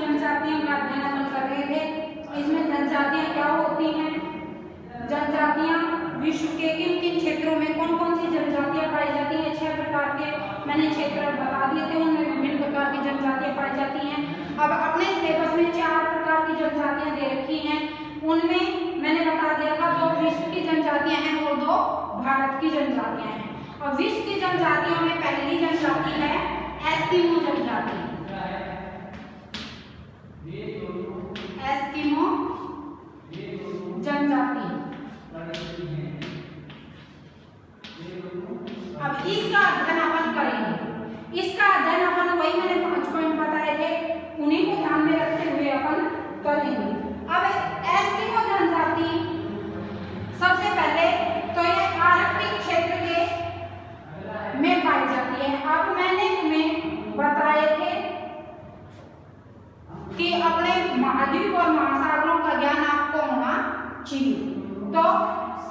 जनजातियों का अध्ययन अपन कर रहे थे। इसमें जनजातियां क्या होती हैं, जनजातियां विश्व के किन किन क्षेत्रों में कौन कौन सी जनजातियां पाई जाती हैं, 6 प्रकार के मैंने क्षेत्र बता दिए थे, उनमें विभिन्न प्रकार की जनजातियां पाई जाती हैं। अब अपने सिलेबस में 4 प्रकार की जनजातियां दे रखी हैं, उनमें मैंने बता दिया था 2 विश्व की जनजातियां हैं और 2 भारत की जनजातियां हैं। और विश्व की जनजातियों में पहली जनजाति है एस्किमो जनजाति। एस्किमो जनजाति। अब इसका अध्ययन अपन करेंगे। इसका अध्ययन अपन वही मैंने 5 पॉइंट बताए थे, उन्हीं को ध्यान में रखते हुए अपन करेंगे। अब एस्किमो जनजाति सबसे पहले तो ये आर्कटिक क्षेत्र के में पाई जाती है। अब मैंने तुम्हें बताए थे कि अपने महाद्वीप और महासागरों का ज्ञान आपको होना चाहिए। तो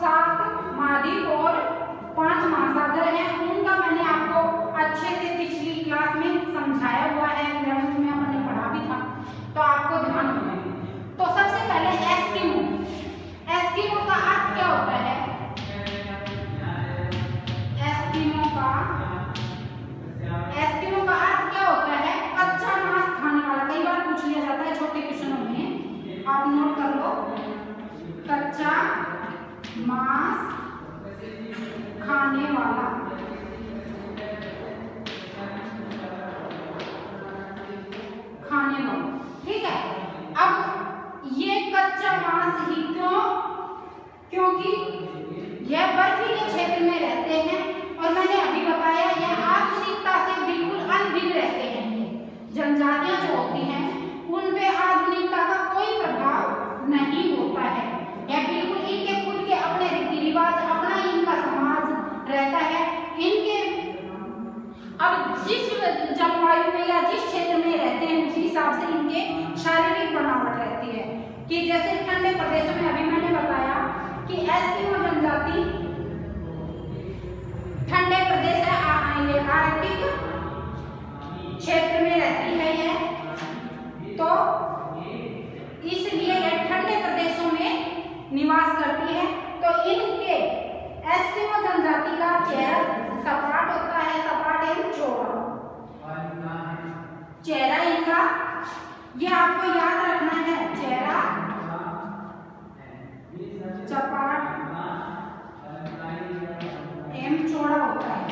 7 महाद्वीप और 5 महासागर हैं, उनका मैंने आपको अच्छे से पिछली क्लास में समझाया हुआ है, 11th में हमने पढ़ा भी था, तो आपको ध्यान होगा। तो सबसे पहले एस्किमो। एस्किमो का अर्थ क्या होता है? एस्किमो का अर्थ क्या होता है? कच्चा मांस खाने वाला। कई बार पूछ लिया जाता है छोटे क्वेश्चनों में, आप नोट कर लो। कच्चा मांस खाने वाला। ठीक है। अब ये कच्चा मांस ही क्योंकि यह बर्फीले क्षेत्र में रहते हैं और मैंने अभी बताया यह आधुनिकता से बिल्कुल अनभिन्न रहते हैं। जनजातियां जो होती हैं उन पे आधुनिकता का कोई प्रभाव नहीं होता है। यह बिल्कुल इनके खुद के अपने रीति रिवाज, अपना इनका समाज रहता है। इनके अब जिस जलवायु में या जिस क्षेत्र में रहते हैं उसी हिसाब से इनके शारीरिक बनावट रहती है। कि जैसे ठंडे प्रदेशों में अभी मैंने बताया कि एस्किमो जनजाति ठंडे प्रदेश है, आर्कटिक क्षेत्र में रहती है यह, तो इसलिए यह ठंडे प्रदेशों में निवास करती है। तो इनके एस्किमो जनजाति का चेहरा सपाट होता है, सपाट एवं चौड़ा चेहरा इनका, यह आपको याद रखना है। चेहरा सपाट एवं चौड़ा होता है।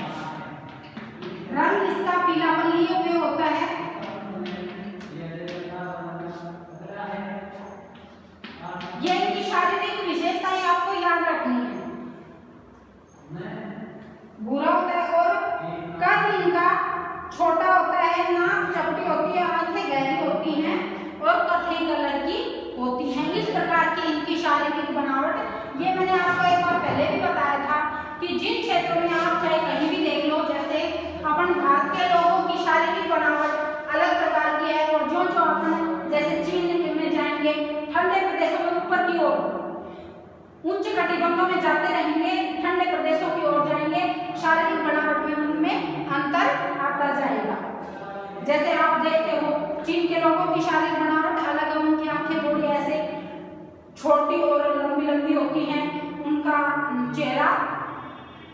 रंग इसका पीलापन लिए हुए होता है। यह इनकी शारीरिक विशेषताएं आपको याद रखनी है। भूरा होता है और कद इनका छोटा होता है, नाक चपटी होती है, आंखें गहरी होती हैं और कथई कलर की होती हैं। इस प्रकार की इनकी शारीरिक बनावट, ये मैंने आपको एक बार पहले भी बताया था कि जिन क्षेत्रों में आप चाहे कहीं भी देख लो, जैसे अपन भारत के लोगों की शारीरिक बनावट अलग प्रकार की है और जो जो अपन जैसे चीन में जाएंगे, ठंडे प्रदेशों में ऊपर की ओर उच्च कटिबंधों में जाते रहेंगे, ठंडे प्रदेशों की ओर जाएंगे, शारीरिक बनावट में उनमें अंतर आता जाएगा। जैसे आप देखते हो चीन के लोगों की शारीरिक बनावट अलग है, उनकी आंखें थोड़ी ऐसे छोटी और लंबी लंबी होती हैं, उनका चेहरा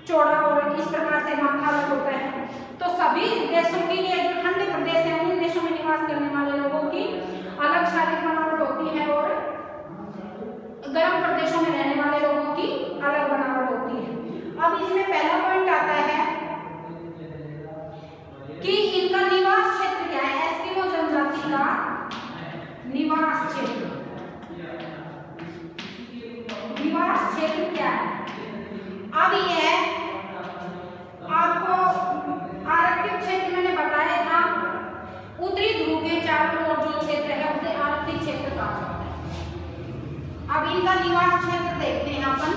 चौड़ा और इस प्रकार से माथा अलग होता है। तो सभी देशों की ये जो ठंडे प्रदेश हैं उन देशों में निवास करने वाले लोगों की अलग शारीरिक बनावट होती है और गर्म प्रदेशों में रहने वाले लोगों की अलग बनावट होती है। अब इसमें पहला पॉइंट आता है कि इनका निवास क्षेत्र क्या है। एस्किमो जनजाति का निवास क्षेत्र, निवास क्षेत्र क्या है? अब यह आपको आर्कटिक क्षेत्र मैंने बताया था, उत्तरी ध्रुव के चारों ओर जो क्षेत्र है उसे आर्कटिक क्षेत्र कहा जाता है। अब इनका निवास क्षेत्र देखते हैं अपन।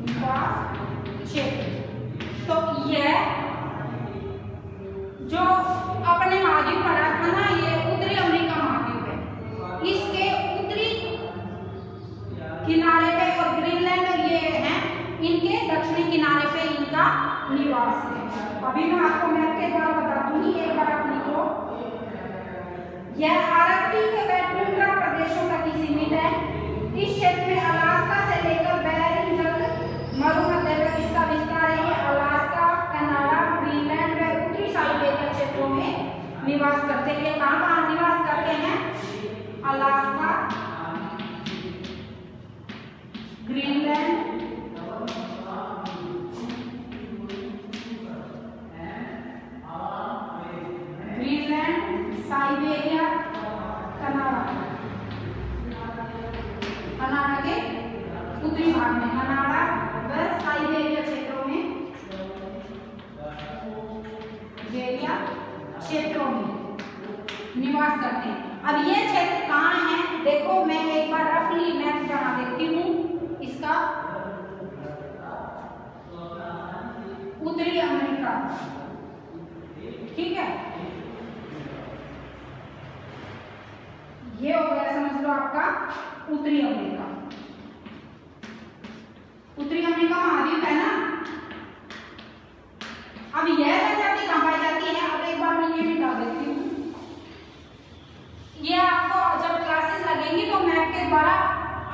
निवास क्षेत्र तो यह जो अपने महाद्वीप पड़ा था ना, ये उत्तरी अमेरिका महाद्वीप है। इसके उत्तरी किनारे पे और ग्रीनलैंड और ये हैं, इनके दक्षिणी किनारे पे इनका निवास है। अभी मैं आपको मैप के द्वारा बता दूंगी, एक बार आप लिखो। यह आर्कटिक व टुंड्रा प्रदेशों तक ही सीमित है। इस क्षेत्र में अलास्का से लेकर बेरिंग तक मरुमध्य तक इसका विस्तार है। ये अलास्का, कनाडा, ग्रीनलैंड व उत्तरी साइबेरिया क्षेत्रों में निवास करते हैं। कहाँ कहाँ निवास करते हैं? Alaska, Greenland, Siberia, Canada, Canada के उत्तरी भाग में, कनाडा व साइबेरिया क्षेत्रों में, क्षेत्रों में निवास करते हैं। अब ये क्षेत्र कहाँ है? देखो मैं एक बार रफली मैप बना देती हूँ इसका। उत्तरी अमेरिका, ठीक है, ये हो गया समझ लो आपका उत्तरी अमेरिका। उत्तरी अमेरिका महाद्वीप है ना। अब यह जनजाति कहाँ पाई जाती है? अब एक बार मैं ये मिटा देती हूँ। ये आपको जब क्लासेस लगेंगी तो मैप के द्वारा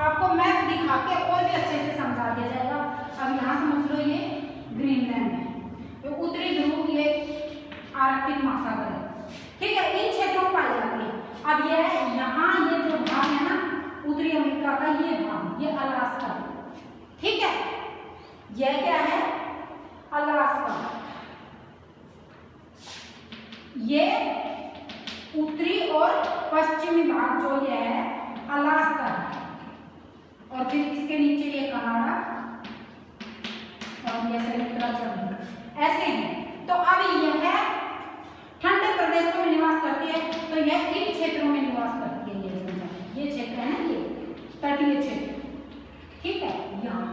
आपको मैप दिखा के और भी अच्छे से समझा दिया जाएगा। अब यहाँ समझ लो ये ग्रीनलैंड है, तो उत्तरी ध्रुव, ये आर्कटिक महासागर है, ठीक है, इन क्षेत्रों में पाई जाती है। अब ये यहाँ ये जो भाग है ना उत्तरी अमेरिका का, ये भाग, ये अलास्का है, ठीक है, यह क्या है? अलास्का। ये उत्तरी और पश्चिमी भाग जो ये है अलास्का है। और फिर इसके नीचे ये कनाडा और ये संयुक्त ऐसे हैं। तो अब यह ठंडे प्रदेशों में निवास करती है, तो यह इन क्षेत्रों में निवास करती है। ये क्षेत्र है ना, ये तटीय क्षेत्र, ठीक है। यहाँ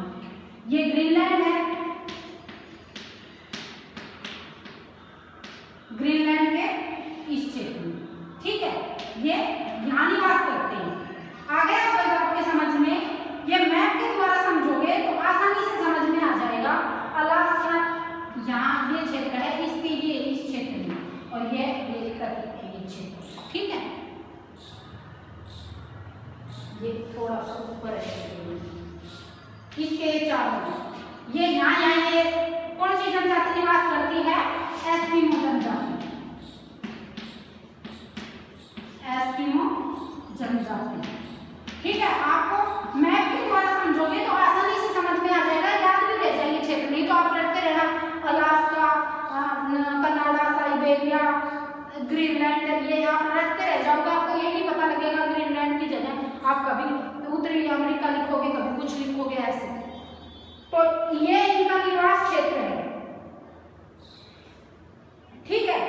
ये ग्रीनलैंड है, ग्रीनलैंड के इस क्षेत्र में, ठीक है, ये यहाँ निवास करते हैं। आगे अगर आपके समझ में ये मैप के द्वारा समझोगे तो आसानी से समझ में आ जाएगा। अलास्का यहाँ ये क्षेत्र है, इसके ये इस क्षेत्र में, और ये क्षेत्र, ठीक है, ये थोड़ा सा ऊपर है, इसके चारों ये यहाँ ये कौन सी जनजाति निवास करती है? एस्किमो जनजाति, एस्किमो जनजाति, ठीक है। आपको मैप के द्वारा समझोगे तो आसानी से समझ में आ जाएगा, याद भी रह जाएंगे क्षेत्र, नहीं तो आप रटते रहना अलास्का, कनाडा, साइबेरिया, ग्रीनलैंड, ये आप रटते रह जाओगे, आपको ये नहीं पता लगेगा ग्रीनलैंड की जगह आप कभी उत्तरी अमेरिका लिखोगे, कभी कुछ लिखोगे ऐसे। तो ये इनका निवास क्षेत्र है, ठीक है।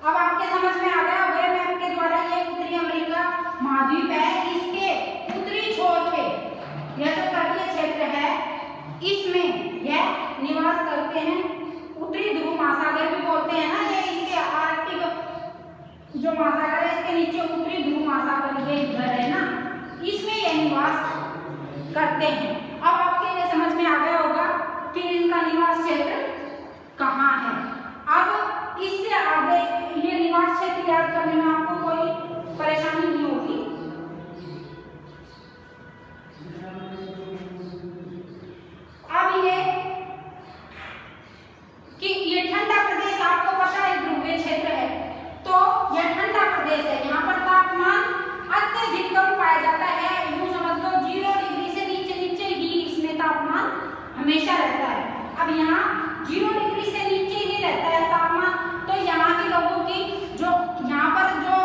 अब आपके समझ में आ गया होगा मैप के द्वारा ये उत्तरी अमेरिका महाद्वीप है, इसके उत्तरी छोर पे यह जो तटीय क्षेत्र है इसमें यह निवास करते हैं। उत्तरी ध्रुव महासागर भी बोलते हैं ना, ये इसके आर्कटिक जो महासागर है इसके नीचे उत्तरी ध्रुव महासागर ये इधर है ना, इसमें यह निवास करते हैं। अब आपके लिए समझ में आ गया होगा कि इनका निवास क्षेत्र कहाँ है। अब इससे आगे ये निवास क्षेत्र याद करने में आपको कोई परेशानी नहीं होगी। अब ये कि ये ठंडा प्रदेश आपको पता है ध्रुवीय क्षेत्र है, तो यह ठंडा प्रदेश है, यहाँ पर तापमान अत्यधिक कम पाया जाता है। यूं समझ लो 0 डिग्री से नीचे नीचे ही इसमें तापमान हमेशा रहता है। अब यहाँ 0 डिग्री से नीचे ही रहता है तापमान, तो यहाँ के लोगों की जो यहाँ पर जो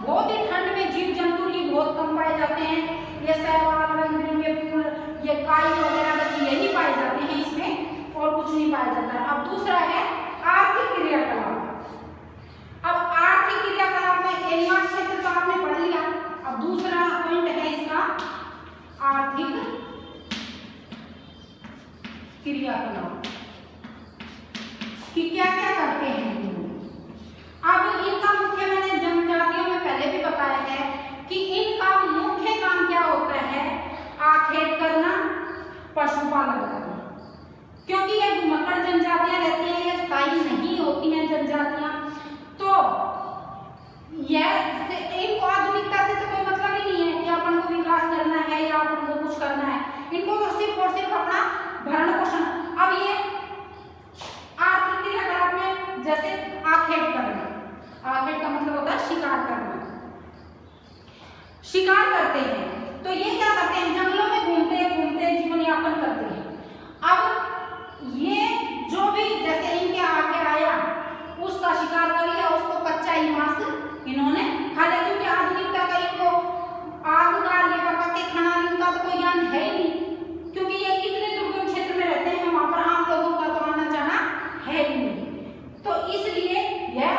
बहुत ही ठंड में जीव जंतु ये बहुत कम पाए जाते हैं। ये शैवाल, रंग बिरंगे फूल, ये काई वगैरह बस यही पाए जाते हैं इसमें, और कुछ नहीं पाया जाता है। अब दूसरा है आर्थिक क्रियाकलाप। अब आर्थिक क्रियाकलाप में निवास क्षेत्र तो आपने पढ़ लिया, अब दूसरा पॉइंट है इसका आर्थिक क्रियाकलाप कि क्या क्या करते हैं। अब इनका मुख्य मैंने जनजातियों में पहले भी बताया है कि इनका मुख्य काम क्या होता है? आखेट करना, पशुपालन शिकार करना, शिकार करते हैं। तो ये क्या करते हैं, जंगलों में घूमते घूमते जीवन यापन करते हैं। अब ये जो भी जैसे इनके आगे आया उसका शिकार कर लिया, उसको कच्चा ही मांस इन्होंने खा लिया, क्योंकि आधुनिकता का इनको आग का ये पका के खाना इनका तो कोई ज्ञान है ही नहीं, क्योंकि ये इतने दुर्गम क्षेत्र में रहते हैं, वहां पर आम लोगों का तो आना जाना है ही नहीं। तो इसलिए यह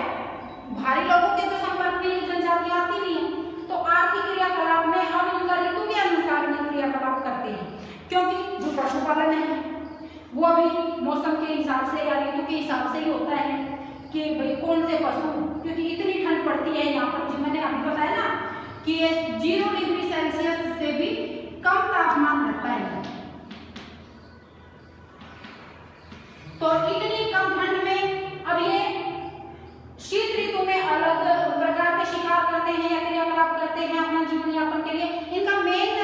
भारी लोगों के तो संपर्क में जनजाति आती नहीं है। तो आर्थिक क्रियाकलाप में हम इनका ऋतु के अनुसार क्रियाकलाप करते हैं, क्योंकि जो पशुपालन है वो भी मौसम के हिसाब से या ऋतु के हिसाब से ही होता है कि भाई कौन से पशु, क्योंकि इतनी ठंड पड़ती है यहाँ पर, जो मैंने आपको बताया ना कि ये 0 डिग्री सेल्सियस से भी कम तापमान रहता है। तो इतनी कम ठंड में अब ये शीत ऋतु में अलग प्रकार के शिकार करते हैं या क्रियाकलाप करते हैं अपना जीवन यापन के लिए। इनका मेन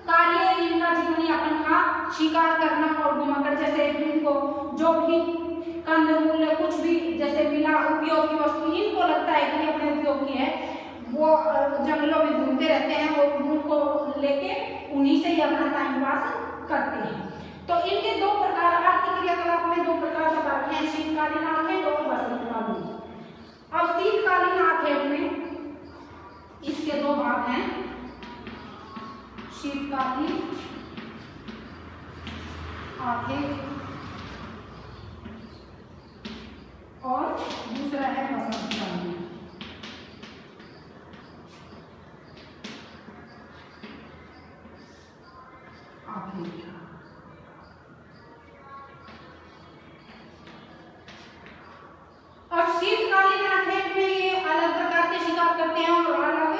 कार्य इनका जीवन यापन का शिकार करना और घुमाकर जैसे इनको जो भी कंदमूल कुछ भी जैसे मिला उपयोगी वस्तु इनको लगता है कि अपने उपयोगी है, वो जंगलों में घूमते रहते हैं, वो उनको लेके उन्हीं से ही अपना टाइम पास करते हैं। तो इनके दो प्रकार आर्थिक क्रियाकलाप में दो प्रकार का भाग है, शीतकालीन आखेट और वसंतकालीन। अब शीतकालीन आखेट में इसके दो भाग हैं, शीतकालीन आखेट और दूसरा है वसंतकालीन। अब शीतकालीन आखेट में ये अलग प्रकार के शिकार करते हैं और अलग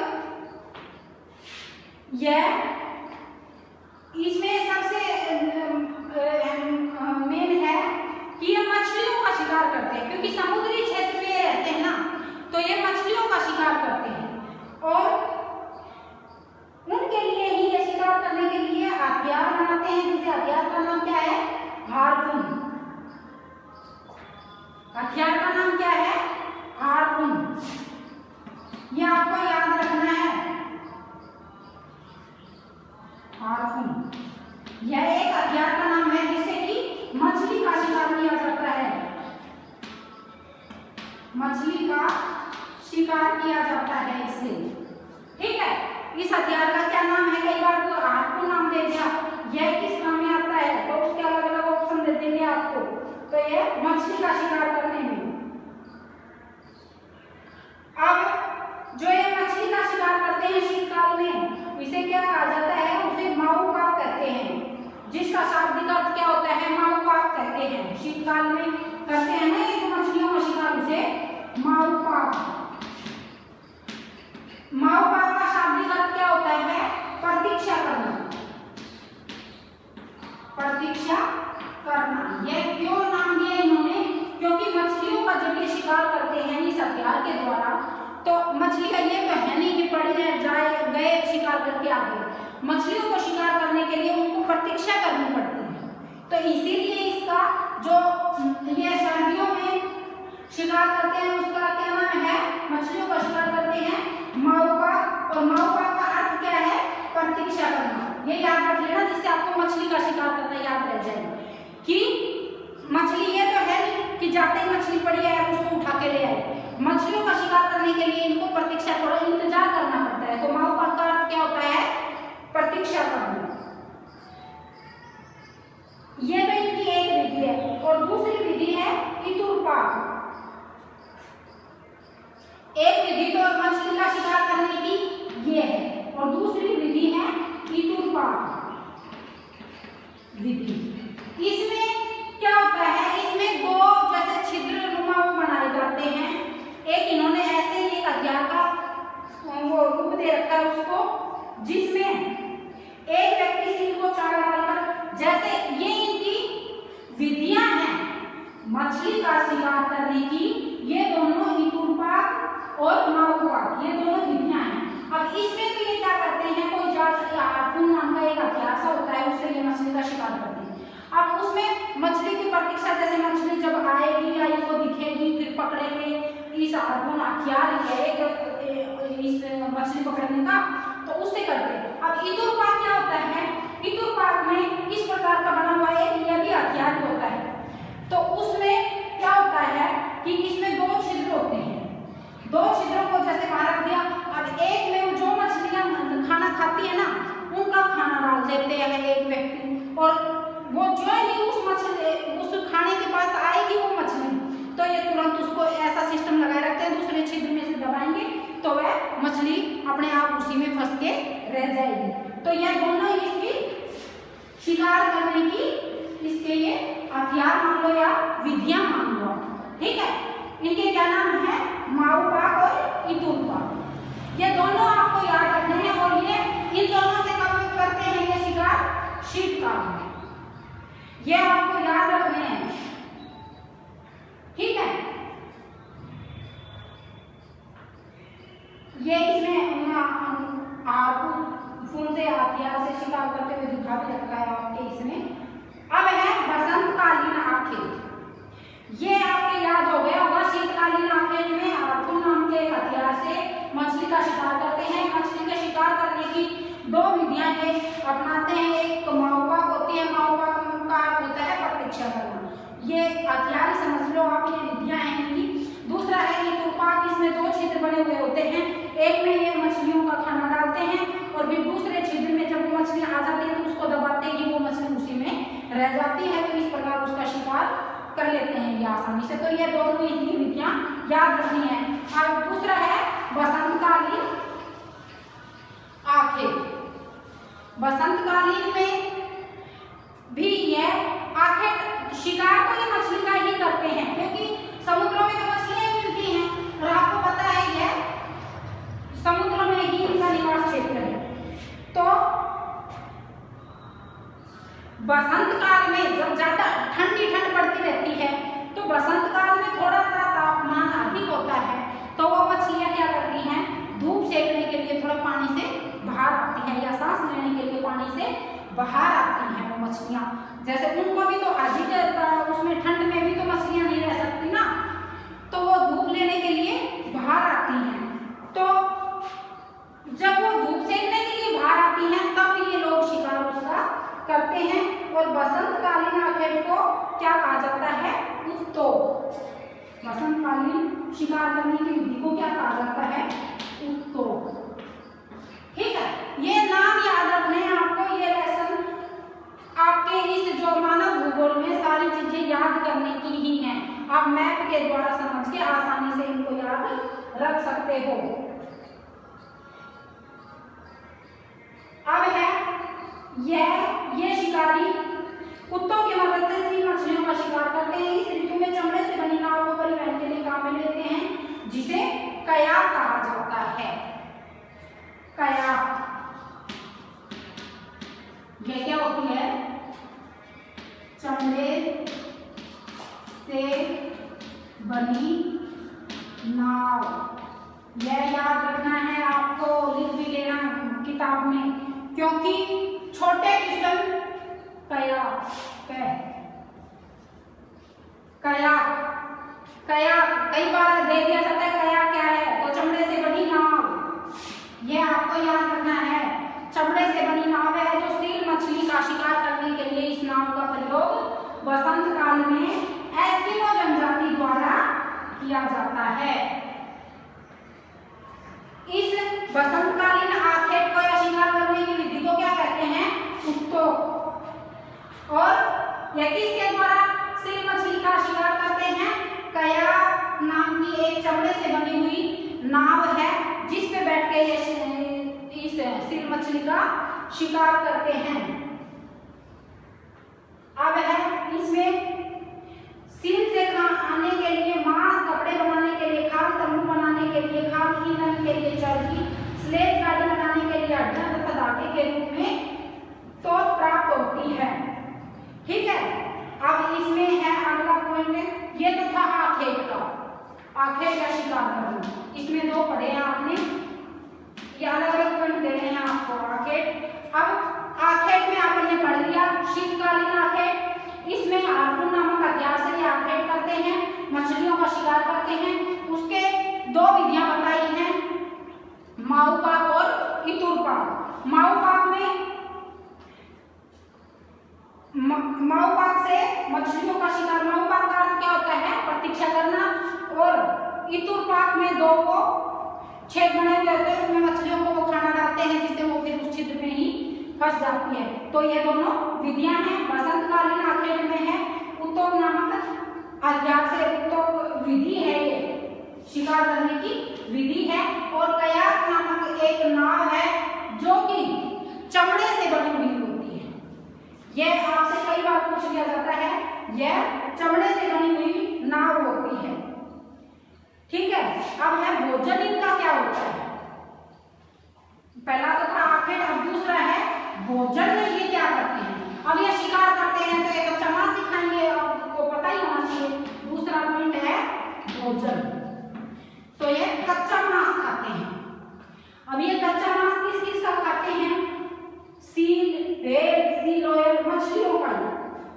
यह इसमें सबसे मेन है कि ये मछलियों का शिकार करते हैं, क्योंकि समुद्री क्षेत्र में रहते हैं ना, तो ये मछलियों का शिकार करते हैं और उनके लिए ही ये शिकार करने के लिए हथियार बनाते हैं, जिसे हथियार का नाम क्या है, हार्पून। हथियार का नाम क्या है, हार्पून। ये आपको याद रखना है, हार्पून यह एक हथियार का नाम है जिससे कि मछली का शिकार किया जाता है, मछली का शिकार किया जाता है इससे, ठीक है। इस हथियार का क्या नाम है, कई बार तो हार्पून नाम दे दिया, यह किस काम में आता है तो उसके अलग अलग ऑप्शन दे देंगे आपको। तो यह मछली का शिकार करने में, अब जो ये मछली का शिकार करते हैं शीतकाल में, इसे क्या कहा जाता है, उसे माऊ पाक कहते हैं, जिसका शाब्दिक अर्थ क्या होता है, माऊ पाक कहते हैं। शीतकाल में करते हैं ना ये मछलियों का शिकार, उसे माऊ पाक। माऊ पाक का शाब्दिक अर्थ क्या होता है, प्रतीक्षा करना, प्रतीक्षा करना। यह क्यों नाम दिया इन्होंने, क्योंकि मछलियों का जब ये शिकार करते हैं इस हथियार के द्वारा, तो मछली का ये तो है नहीं कि पड़ी जाए गए शिकार करके आगे, मछलियों को शिकार करने के लिए उनको प्रतीक्षा करनी पड़ती है। तो इसीलिए इसका जो ये सर्दियों में शिकार करते हैं उसका क्या नाम है, मछलियों का शिकार करते हैं माऊ पाक। और माऊ पाक का अर्थ क्या है, प्रतीक्षा करना। ये याद रख लेना, जिससे आपको मछली का शिकार करना याद रह जाए कि मछली ये तो है नहीं कि जाते ही मछली पड़ी है उसको उठा के ले आए, मछलियों का शिकार करने के लिए इनको प्रतीक्षा, थोड़ा इंतजार करना पड़ता है। तो माऊ पाक का अर्थ क्या होता है, प्रतीक्षा करना। ये तो इनकी एक विधि है और दूसरी विधि है इतुरपाक। एक विधि तो मछली का शिकार करने की ये है और दूसरी विधि है इतुरपाक विधि। इसमें क्या होता है, इसमें दो जैसे छिद्र नुमा बनाए जाते हैं, एक इन्होंने ऐसे एक हथियार का वो रूप दे रखा है उसको, जिसमें एक व्यक्ति सिर को चार डालकर, जैसे ये इनकी विधियां हैं मछली का शिकार करने की, ये दोनों इतुरपाक और माऊपाक, ये दोनों विधियां हैं। अब इसमें तो ये क्या करते हैं, कोई हार्पून नाम का एक हथियार सा होता है, उससे ये मछली का शिकार करते हैं। अब उसमें मछली की प्रतीक्षा, जैसे मछली जब आएगी या इसको दिखेगी फिर पकड़ेंगे, इस हार्पून हथियार एक इस मछली पकड़ने का, तो उससे करते हैं। अब इतुरपाक क्या होता है? इतुरपाक में इस प्रकार का बना हुआ एक यह भी हथियार होता है। तो उसमें क्या होता है कि इसमें 2 छिद्र होते हैं, 2 छिद्रों को जैसे वहां रख दिया। अब एक में जो मछलियां खाना खाती है ना, उनका खाना डाल देते हैं एक व्यक्ति, और वो जो ही उस मछली उस खाने के पास आएगी वो मछली, तो ये तुरंत उसको ऐसा सिस्टम लगाए रखते हैं, दूसरे छिद्र में से दबाएंगे तो वह मछली अपने आप उसी में फंस के रह जाएगी। तो यह दोनों इसकी शिकार करने की इसके ये हथियार मान लो या विधियां मान लो, ठीक है। इनके क्या नाम है? माऊपाक और इतुरपाक। ये दोनों आपको याद रखने हैं, और ये इन दोनों से कब करते हैं ये शिकार? शीतकाल में। ये आपको याद रखने हैं, ठीक है। ये इसमें आपको फोन से हथियार से शिकार करते हुए दिखा भी रखा है आपके इसमें। अब है बसंतकालीन आखेट। ये आपके याद हो गया होगा। शीतकालीन आखेट में हाथुन नाम के हथियार से मछली का शिकार करते हैं। मछली का शिकार करने की 2 विधियां ये अपनाते हैं। एक माऊपाक होती है, माऊपाक का अर्थ होता है प्रतीक्षा करना, ये हथियार समझ लो आप, ये विधियां हैं इनकी। दूसरा है इतुरपाक, इसमें 2 छिद्र बने हुए होते हैं, एक में ये मछलियों का खाना डालते हैं, और फिर दूसरे छिद्र में जब वो मछली आ जाती है तो उसको दबाते ही वो मछली उसी में रह जाती है। तो इस प्रकार उसका शिकार कर लेते हैं ये आसानी से। तो ये दोनों इतनी विधियां याद रखनी है। और दूसरा है बसंतकालीन आखेट। बसंतकालीन में भी यह आखेट शिकार तो ये मछली का ही करते हैं, क्योंकि समुद्रों में तो मछलियां मिलती हैं और आपको पता है यह समुद्र में ही इनका निवास क्षेत्र है। तो बसंत काल में जब ज्यादा ठंड पड़ती रहती है, तो बसंत काल में थोड़ा सा तापमान अधिक होता है, तो वो मछलियां क्या करती हैं? धूप सेकने के लिए थोड़ा पानी से बाहर आती हैं, या सांस लेने के लिए पानी से बाहर आती हैं वो मछलियां। जैसे उनको भी तो अधिक उसमें ठंड में भी तो मछलियां नहीं रह सकती ना, तो वो धूप लेने के लिए बाहर आती हैं। तो जब वो धूप सेकने के लिए बाहर आती हैं तब ये लोग शिकार उसका करते हैं। और बसंतकालीन आखेट को क्या कहा जाता है? उत्तोक। बसंतकालीन शिकार करने की विधि को क्या कहा जाता है? उत्तोक, ठीक है। ये नाम याद रखने हैं आपको। ये लेसन आपके इस जो मानव भूगोल में सारी चीजें याद करने की ही हैं। आप मैप के द्वारा समझ के आसानी से इनको याद रख सकते हो। अब है ये शिकारी कुत्तों की मदद से सी मछलियों का शिकार करते हैं। इस ऋतु में चमड़े से बनी नाव को परिवहन के लिए काम में लेते हैं, जिसे कयाक कहा जाता है। कयाक ये क्या होती है? चमड़े से बनी नाव। यह याद रखना है आपको, लिख भी लेना किताब में, क्योंकि छोटे किस्म कयाक कई बार दे दिया जाता है कयाक क्या है, तो चमड़े से बनी नाव। यह आपको याद रखना है। चमड़े से बनी नाव है जो सील मछली का शिकार करने के लिए इस नाव का प्रयोग बसंत काल में एस्किमो जनजाति द्वारा किया जाता है। इस बसंतकालीन आखेट को या शिकार करने की विधि को क्या कहते हैं? उत्तोक। और यह किसके द्वारा सील मछली का शिकार करते हैं? कयाक नाम की एक चमड़े से बनी हुई नाव है, जिस पे बैठ के इस सील मछली का शिकार करते हैं। अब है इसमें सील से आने के लिए मांस, कपड़े बनाने के लिए खाल, तंबू बनाने के लिए खाल, ईंधन के लिए चरखी, स्लेज गाड़ी बनाने के लिए हड्डियां तथा धागे के रूप में तो प्राप्त होती है, ठीक है। अब इसमें है अगला पॉइंट, ये तो था आखेट का, आखेट का शिकार करना। इसमें 2 पढ़े हैं आपने, ये अलग अलग पॉइंट दे रहे हैं आपको। आखेट, अब आखेट में आपने पढ़ लिया शीतकालीन आखेट। इसमें हार्पून नामक हथियार से ये आखेट करते हैं, मछलियों का शिकार करते हैं। उसके 2 विधियां बताई हैं, माऊ पाक और इतुर पाक। माऊ पाक से मछलियों का शिकार, माऊ पाक का अर्थ क्या होता है? प्रतीक्षा करना। और इतुर पाक में 2 को छेद बने हुए होते हैं, उसमें मछलियों को वो खाना डालते हैं जिससे वो फिर उस छिद्र में ही फंस जाती है। तो ये दोनों विधियां हैं। बसंतकालीन आखेट में है उत्तोप नामक अध्याय से उत्तोप विधि है, ये शिकार करने की विधि है। और कयाक नामक एक नाव है जो कि चमड़े से बनी हुई होती है। यह आपसे कई बार पूछ लिया जाता है, यह चमड़े से बनी हुई नाव होती है। ठीक है, अब है भोजन इनका क्या होता है? पहला तो था आखेट, अब दूसरा है भोजन में ये क्या करते हैं। अब ये शिकार करते हैं तो एक कच्चा मांस सिखाएंगे, आपको पता ही होना चाहिए। दूसरा पॉइंट है भोजन, तो ये कच्चा मांस खाते हैं। अब ये कच्चा मांस किस किस का खाते हैं? सील, व्हेल, सील ऑयल, मछलियों का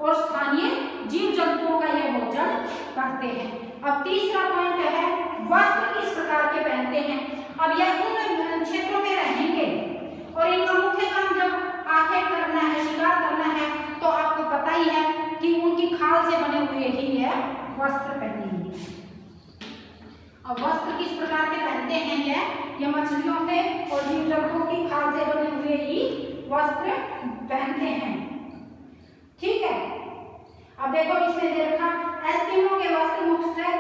और स्थानीय जीव जंतुओं का ये भोजन करते हैं। अब तीसरा पॉइंट है वस्त्र किस प्रकार के पहनते हैं। अब यह उन क्षेत्रों में रहेंगे और इनका मुख्य काम जब आखेट करना है, शिकार करना है, तो आपको पता ही है कि उनकी खाल से बने हुए ही यह वस्त्र पहनेंगे। अब वस्त्र किस प्रकार के पहनते हैं? ये मछलियों से और जीव जंतुओं की खाल से बने हुए ही वस्त्र पहनते हैं। ठीक है, अब देखो इसमें दे रखा एस्किमो के वस्त्र मुख्यतः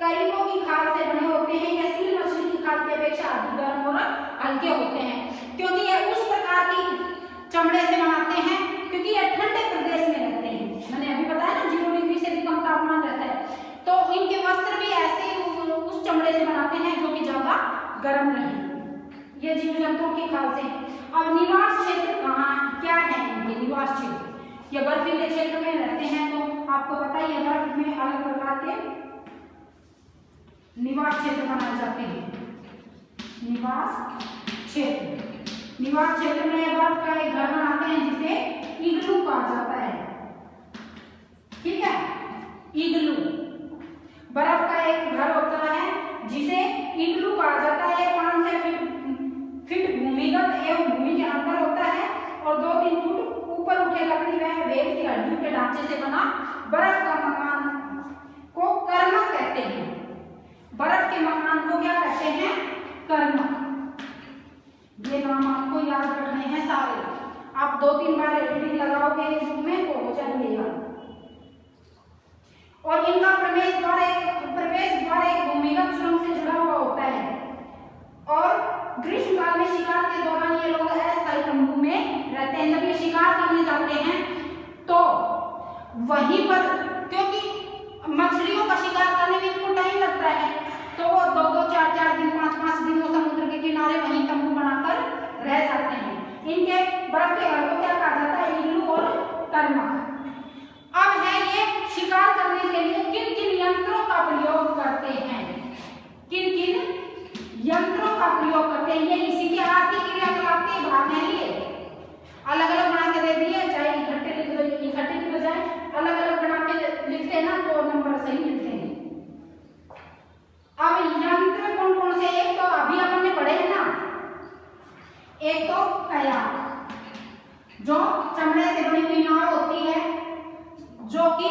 करीबों की खाल से बने होते हैं। ये सील मछली की खाल की अपेक्षा अधिक गर्म और हल्के होते हैं, क्योंकि ये उस प्रकार की चमड़े से बनाते हैं क्योंकि ये ठंडे प्रदेश में रहते हैं। मैंने अभी बताया ना 0 डिग्री से भी कम तापमान रहता है, तो इनके वस्त्र भी ऐसे उस चमड़े से बनाते हैं जो कि ज्यादा गर्म रहे। ये जीव जंतुओं की खाल से। अब निवास क्षेत्र कहाँ क्या है? इनके निवास क्षेत्र ये बर्फीले क्षेत्र में रहते हैं, तो आपको पता ही है बर्फ में अलग प्रकार के निवास क्षेत्र बनाए जाते हैं। निवास क्षेत्र में बर्फ का एक घर बनाते हैं जिसे इग्लू कहा जाता है। ठीक है, इग्लू बर्फ का एक घर होता है जिसे इग्लू कहा जाता है। 5 से फीट भूमिगत एवं भूमि के अंदर होता है और 2-3 फुट ऊपर उठे लकड़ी व वेल की हड्डियों के ढांचे से बना बर्फ का मकान को कर्मक कहते हैं। बर्फ के मकान को क्या कहते हैं? कर्मक। ये नाम आपको याद रखने हैं सारे। आप 2-3 बार रीडिंग लगाओगे इस बुक में तो हो जाएंगे याद। और इनका प्रवेश द्वार एक भूमिगत सुरंग से जुड़ा हुआ होता है और ग्रीष्मकाल में शिकार के दौरान ये लोग अस्थायी तंबू में रहते हैं। जब ये शिकार करने जाते हैं तो वहीं पर, क्योंकि मछलियों का शिकार करने में इनको टाइम लगता है, तो वो 2-2, 4-4 दिन, 5-5 दिन वो समुद्र के किनारे वहीं तंबू बनाकर रह जाते हैं। इनके बर्फ के घर को क्या कहा जाता है? इग्लू और कर्मक। अब है ये शिकार करने के लिए किन किन यंत्रों का प्रयोग करते हैं? किन किन यंत्रों का प्रयोग करते हैं? ये इसी के आर्थिक क्रियाकलाप के भाग हैं। ये अलग अलग बना के दे दिए, चाहे इकट्ठे की बजाय अलग अलग बना के लिखते हैं ना तो नंबर सही मिलते हैं। अब यंत्र कौन कौन से? एक तो अभी अपन ने पढ़े हैं ना, एक तो कयाक जो चमड़े से बनी हुई नाव होती है जो कि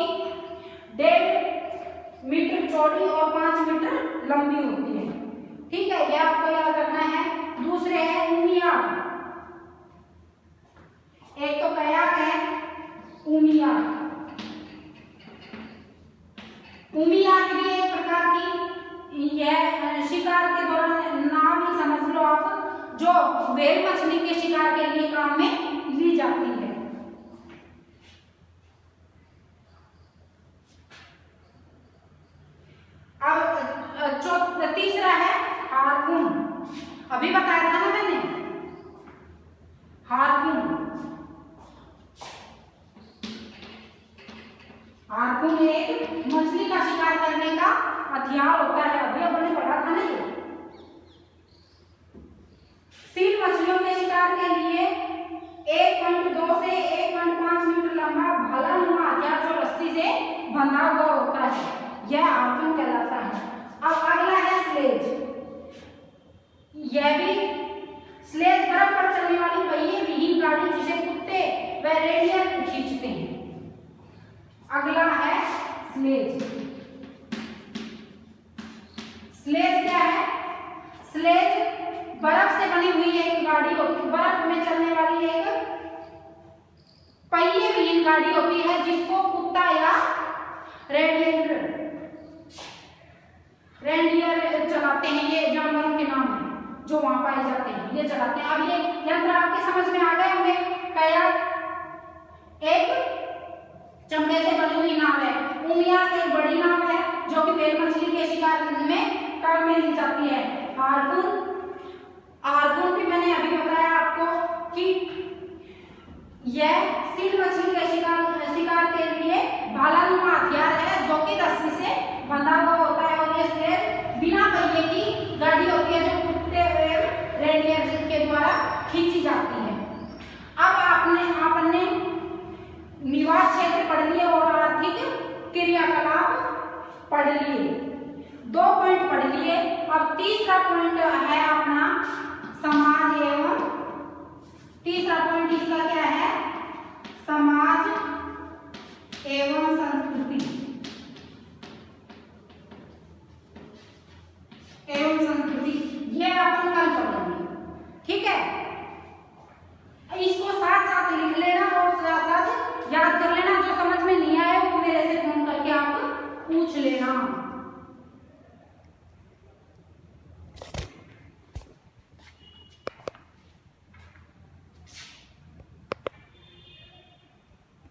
1.5 मीटर चौड़ी और 5 मीटर लंबी होती है। ठीक है, ये आपको याद रखना है। दूसरे है उमियाक। एक तो कयाक है, उमियाक। उमियाक भी एक प्रकार की यह शिकार के दौरान नाव ही समझ लो आप, जो व्हेल मछली के शिकार के लिए काम में ली जाती है। अब तीसरा है हार्पून। अभी बताया था ना मैंने, हार्पून। हार्पून एक मछली का शिकार करने का हथियार होता है। अभी हमने पढ़ा था ना ये। सील मछलियों के शिकार के लिए 1.2 से 1.5 मीटर लंबा भाला नुमा हथियार जो रस्सी से बंधा हुआ होता है, यह हार्पून कहलाता है। अब अगला है स्लेज। यह भी गाड़ी होती है जिसको कुत्ता या रेंडियर चलाते हैं। ये जानवरों के नाम है जो वहां पाए जाते हैं, ये चलाते हैं। अब ये यंत्र आपके समझ में आ गए होंगे। कयाक एक चमड़े से बनी हुई नाव है। उमियाक एक बड़ी नाव है जो कि व्हेल मछली के शिकार में काम में ली जाती है। आर्गुन भी मैंने अभी बताया आपको कि यह सील मछली के शिकार के लिए भालानुमा हथियार है जो कि रस्सी से बंधा हुआ होता है और ये स्लेज बिना पहिए की गाड़ी होती है जो कुत्ते रेंडियर के द्वारा खींची जाती है। अब आपने निवास क्षेत्र पढ़ लिए और आर्थिक क्रियाकलाप पढ़ लिए, 2 पॉइंट पढ़ लिए। अब तीसरा पॉइंट है अपना समाज एवं